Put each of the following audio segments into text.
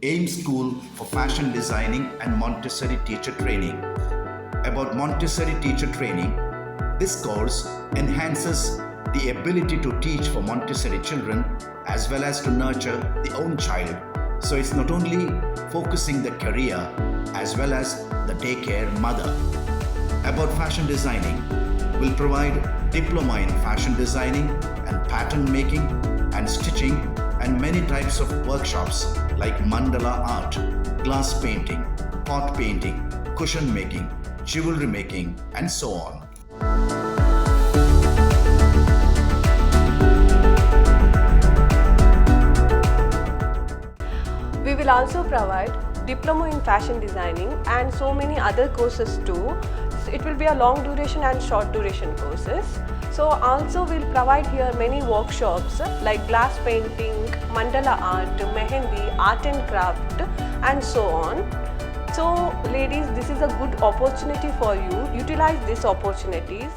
AIM School for Fashion Designing and Montessori Teacher Training. About Montessori Teacher Training, this course enhances the ability to teach for Montessori children as well as to nurture the own child. So it's not only focusing the career as well as the daycare mother. About fashion designing, will provide diploma in fashion designing and pattern making and stitching and many types of workshops like mandala art, glass painting, pot painting, cushion making, jewelry making and so on. We will also provide diploma in fashion designing and so many other courses too. It will be a long duration and short duration courses. So also we'll provide here many workshops like glass painting, mandala art, mehendi, art and craft and so on. So ladies, this is a good opportunity for you. Utilize these opportunities.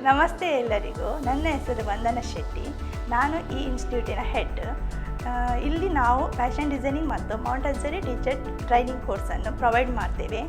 ನಮಸ್ತೆ ಎಲ್ಲರಿಗೂ. ನನ್ನ ಹೆಸರು ವಂದನಾ ಶೆಟ್ಟಿ. ನಾನು ಈ ಇನ್ಸ್ಟಿಟ್ಯೂಟಿನ head. ಇಲ್ಲಿ ನಾವು fashion designing ಮತ್ತು Montessori teacher training ಕೋರ್ಸನ್ನು provide ಮಾಡ್ತೇವೆ.